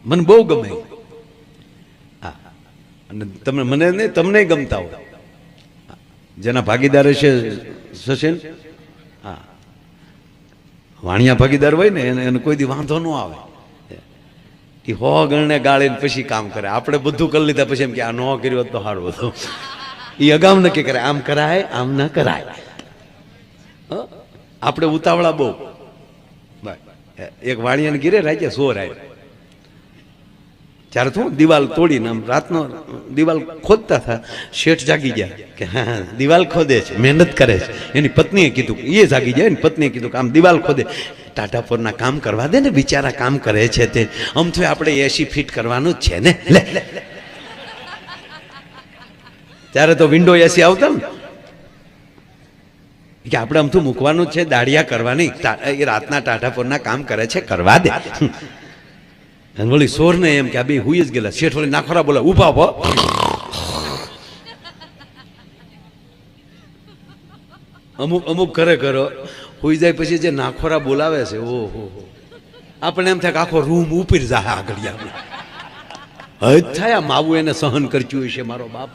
મને બહુ ગમે. હા, અને તમે મને નહીં, તમને ગમતા હોય જેના ભાગીદાર છે સચિન. હા, વાણિયા ભાગીદાર હોય ને એને કોઈ દી વાંધો ન આવે. એ હો ગણને ગાળીને પછી કામ કરે. આપણે બધું કરી લીધા પછી એમ કે આ ન કર્યું હોત તો સારું બધું. એ અગાઉ નક્કી કરે, આમ કરાય આમ ના કરાય. આપણે ઉતાવળા બહુ. એક વાણિયાને ઘીરે રાજ્ય સોર આવ્યો. ત્યારે તો દિવાલ તોડીને આમ રાતનો દિવાલ ખોદતા હતા. શેઠ જાગી ગયા કે હા દિવાલ ખોદે છે, મહેનત કરે છે. એની પત્નીએ કીધું, એ જાગી જાય, એની પત્નીએ કીધું કે આમ દિવાલ ખોદે. ટાટાપોરના કામ કરવા દે ને, બિચારા કામ કરે છે તે. આમ તો આપણે 80 ફીટ કરવાનું જ છે ને. લે ત્યારે તો વિન્ડો એસી આવતા ને કે આપણે આમ તો મૂકવાનું જ છે, દાડિયા કરવાની. એ રાતના ટાટાપોરના કામ કરે છે, કરવા દે. વળી સોર ને એમ કે આ બે હુઈ જ ગયેલા. શેઠ વળી નાખોરા બોલે, ઉભા ઉભો. અમુક કરે કરો હુઈ જાય પછી જે નાખોરા બોલાવે છે, ઓહો આપણે એમ થાય કે આખો રૂમ ઉપર જાય આગળ. હજ થાય માવું એને સહન કરતું હોય છે. મારો બાપ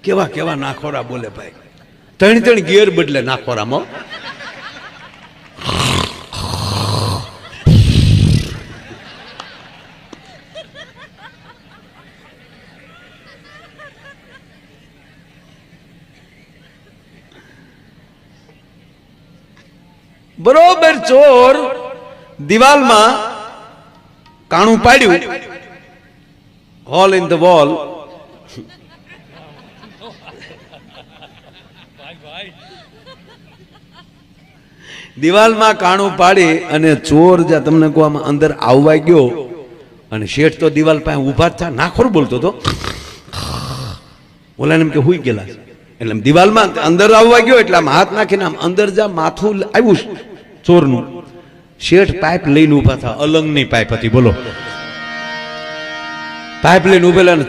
કેવા કેવા નાખોરા બોલે ભાઈ. ત્રણ ગેર બદલે નાખોરામાં. બરોબર ચોર દિવાલમાં કાણું પાડ્યું, હોલ ઇન ધ વોલ. દિવાલમાં કાણું પાડી અને ચોર જ્યાં તમને કહો આમાં અંદર આવવા ગયો. અને શેઠ તો દિવાલ પાસે ઉભા થયા, નાખોર બોલતો હતો. ઓલા એમ કે હુઈ ગયેલા. એટલે દિવાલમાં અંદર આવવા ગયો એટલે આમ હાથ નાખીને આમ અંદર જા માથું આવ્યું ચોરનું. શેઠ પાઇપ લઈને ઉભા થયા. અલંગની પાઇપ હતી, બોલો. પાઇપ લઈને ઉભેલા ને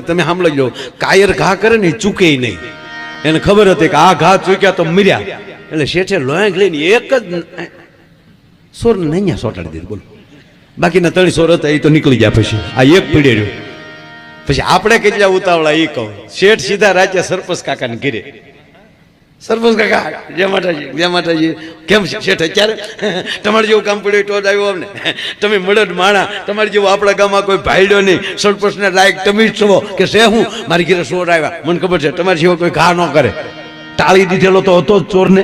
તમે સાંભળી લો, કાયર ઘા કરે ને ચૂકે નહીં. એને ખબર હતી કે આ ઘા ચૂક્યા તો મર્યા. એટલે શેઠે લોંગ લઈને એક જ સોર ને અહીંયા સોટાડી દીધું, બોલો. બાકીના 3 સોર હતા એ તો નીકળી ગયા. પછી આ એક પીડે રહ્યો. પછી આપણે કેટલા ઉતાવળા એ કહું. શેઠ સીધા રાજ્ય સરપંચ કાકાને ઘેરે. સરપંચ કાકા જય માતાજી, જય માતાજી. કેમ છે શેઠ અત્યારે? તમારે જેવું કામ પડ્યું તો જ આવ્યો અમને. તમે મળદ માણા, તમારી જેવું આપણા ગામમાં કોઈ ભાઈડો નહીં. સરપંચને લાયક તમે જ છો કે છે. હું મારી ઘેરે સોર આવ્યા, મને ખબર છે. તમારી જેવો કોઈ ઘા ન કરે. ટાળી દીધેલો તો હતો જ ચોરને.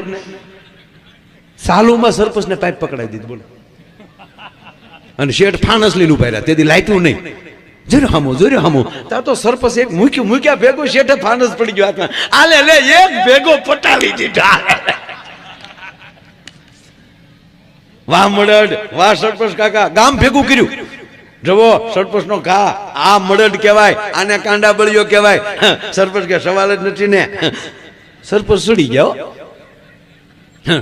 સાલુમાં સરપંચને પાઇપ પકડાવી દીધી, બોલો. અને શેઠ ફાનસ લઈને ઉભા રહ્યા. તેથી લાઈટું નહીં. જોયો હામો ત્યાં તો સરપંચ એક મૂક્યા ભેગો શેઠે ફાનસ પડી ગયો હાથમાં. આલે લે એક ભેગો પટાવી દીધા. વાહ મળડ, વાહ સરપંચ કાકા, ગામ ભેગું કર્યું. જવો સરપંચ નો ઘા, આ મળડ કહેવાય, આને કાંડા બળિયો કહેવાય. સરપંચ કે સવાલ જ નથી ને. સરપંચ સડી જાઓ.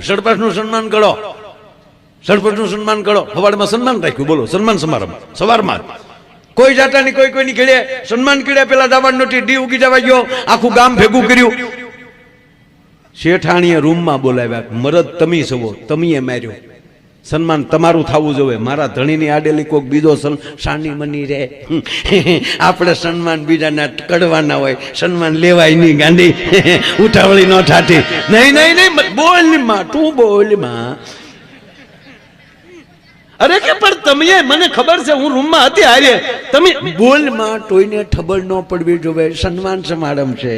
સરપંચ નું સન્માન કરો, સરપંચ નું સન્માન કરો. સવારમાં સન્માન રાખ્યું, બોલો. સન્માન સમારંભ સવારમાં કોઈ જાતાની કોઈની ઘેડે સન્માન કર્યા. પેલા દાવાન નોટી ડી ઉગી જવા ગયો. આખું ગામ ભેગું કર્યું. શેઠાણીએ રૂમમાં બોલાવ્યા. મરદ તમે સવો, તમીએ માર્યો. સન્માન તમારું થવું જોઈએ. મારા ધણીની આડેલી કોઈક બીજો સાની મની રે. આપણે સન્માન બીજાના કડવાના હોય, સન્માન લેવાય નહીં. ગાંડી ઉઠાવળી ન થાતી. નહીં બોલ માં, તું બોલ માં. અરે કે પણ તમે, મને ખબર છે હું રૂમમાં હતી હારે. તમે બોલ માં, ટોઈને ખબર ન પડવી જોઈએ. સન્માન સમારંભ છે.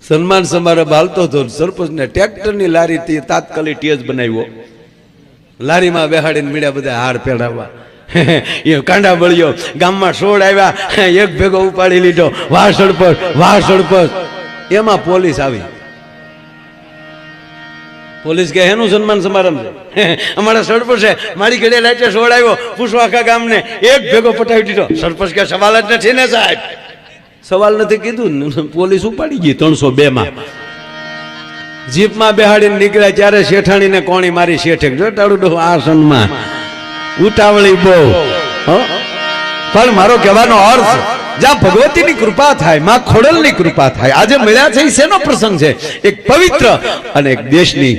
સન્માન સમારંભ હાલતો હતો. સરપંચને ટ્રેક્ટરની લારી તાત્કાલિક ટેજ બનાવ્યો. લારીમાં બેહાડીને મીડ્યા બધા હાર પહેરાવવા. એ કાંડા બળ્યો. ગામમાં સોળ આવ્યા, એક ભેગો ઉપાડી લીધો. વાહ સરપંચ, વાહ સરપંચ. એમાં પોલીસ આવી. પોલીસ કે એનું સન્માન સમારંભ છે. અમારા સરપંચ છે, મારી ઘરે લાઈટે સોળ આવ્યો. પૂછવા આખા ગામને એક ભેગો પટાવી દીધો. સરપંચ કે સવાલ જ નથી ને સાહેબ. સવાલ નથી કીધું. પોલીસ ઉપાડી ગઈ 302 માં. જીપમાં બેહાડીને નીકળ્યા ત્યારે શેઠાણીને કોણી મારી. શેઠે જોટાડું આ સન્માન ઉતાવળી બહુ. પણ મારો કહેવાનો અર્થ, જ્યાં ભગવતીની કૃપા થાય, માં ખોડલની કૃપા થાય. આજે મળ્યા છે એ શેનો પ્રસંગ છે? એક પવિત્ર અને એક દેશની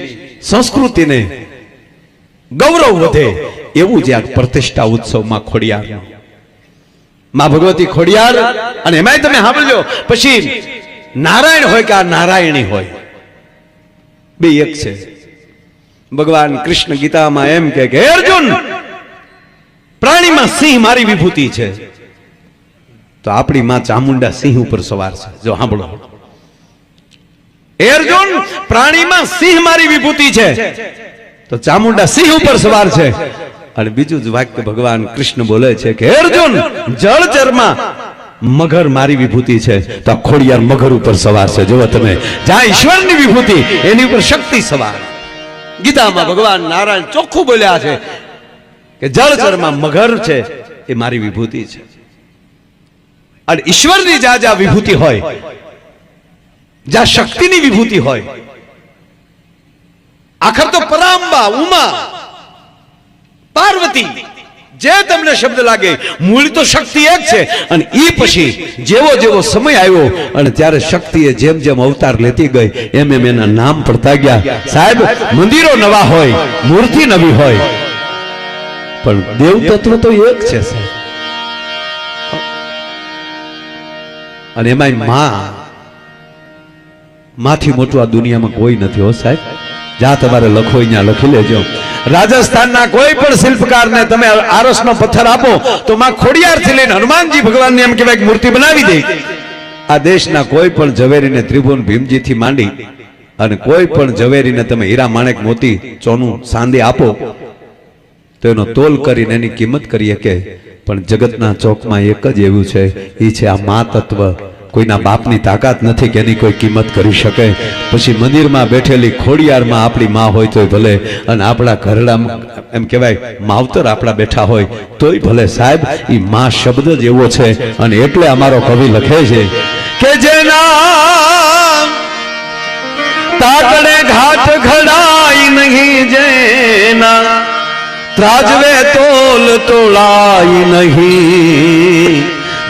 સંસ્કૃતિને ગૌરવ વધે એવું જ આ પ્રતિષ્ઠા ઉત્સવમાં ખોડિયાર માં ભગવતી ખોડિયાર, અને એમાંય તમે સાંભળજો પછી નારાયણ હોય કે આ નારાયણી હોય, બે એક છે. ભગવાન કૃષ્ણ ગીતામાં એમ કે હે અર્જુન, પ્રાણીમાં સિંહ મારી વિભૂતિ છે, તો આપણી માં ચામુંડા સિંહ ઉપર સવાર છે. જો સાંભળો, હે અર્જુન, પ્રાણીમાં સિંહ મારી વિભૂતિ છે, તો ચામુંડા સિંહ ઉપર સવાર છે. અને બીજું જ વાક્ય ભગવાન કૃષ્ણ બોલે છે કે હે અર્જુન, જળચરમાં મગર મારી વિભૂતિ છે, તો ખોડિયાર મગર ઉપર સવાર છે. જો તમે, જ્યાં ઈશ્વરની વિભૂતિ એની ઉપર શક્તિ સવાર. ગીતામાં ભગવાન નારાયણ ચોખ્ખું બોલ્યા છે કે જળચરમાં મગર છે એ મારી વિભૂતિ છે. અને ઈશ્વરની જ્યાં જ્યાં વિભૂતિ હોય, જ્યાં શક્તિની વિભૂતિ હોય, આખર તો પરાંબા, ઉમા, પાર્વતી, જે તમને શબ્દ લાગે, મૂળ તો શક્તિ એક છે. અને એ પછી જેવો જેવો સમય આવ્યો અને ત્યારે શક્તિએ જેમ જેમ અવતાર લેતી ગઈ એમ એમ એના નામ પડતા ગયા. સાહેબ, મંદિરો નવા હોય, મૂર્તિ નવી હોય, પણ દેવ તત્વ તો એક છે સાહેબ. અને એમાં માંથી મોટું આ દુનિયામાં કોઈ નથી હો સાહેબ. જ્યાં તમારે લખો અહીંયા લખી લેજો. રાજસ્થાનના કોઈ પણ શિલ્પકારને તમે આરસનો પથ્થર આપો તો માં ખોડિયારથી લઈને હનુમાનજી ભગવાનની એમ કહેવાય મૂર્તિ બનાવી દે. આ દેશના કોઈ પણ ઝવેરીને ત્રિભુવન ભીમજીથી માંડી અને કોઈ પણ ઝવેરીને તમે હીરા માણેક મોતી સોનું ચાંદી આપો તો એનો તોલ કરીને એની કિંમત કરીએ કે, પણ જગતના ચોકમાં એક જ એવું છે, એ છે આ મા તત્વ. કોઈના બાપની તાકાત નથી કે એની કોઈ કિંમત કરી શકે. પછી મંદિરમાં બેઠેલી ખોડિયારમાં આપણી માં હોય તોય ભલે, અને આપણા ઘરડામાં એમ કહેવાય માવતર આપણા બેઠા હોય તોય ભલે. સાહેબ, એ માં શબ્દ જ એવો છે. અને એટલે અમારો કવિ લખે છે કે જેના તાકડે ઘાટ ઘડાઈ નહીં, જેના ત્રાજવે તોલ તોળાઈ નહીં,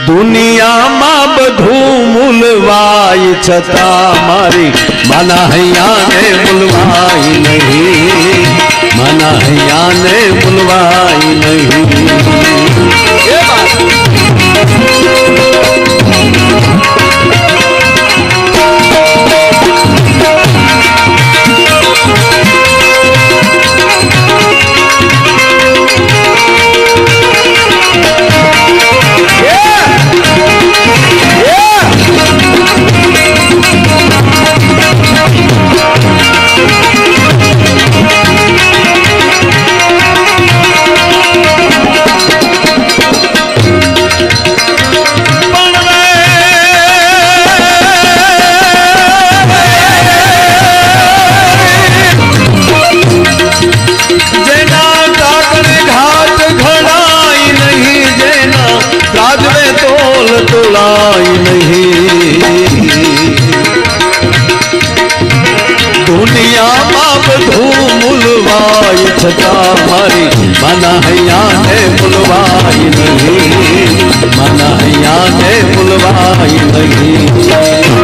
દુનિયામાં બધું મૂલવાય છતાં મારી માના હૈયાને મૂલવાય નહીં, માના હૈયાને મૂલવાય નહીં. દુનિયામાં બધું મૂલવાય છતાં મારી માના હૈયાને મૂલવાય નહીં, માના હૈયાને મૂલવાય નહીં.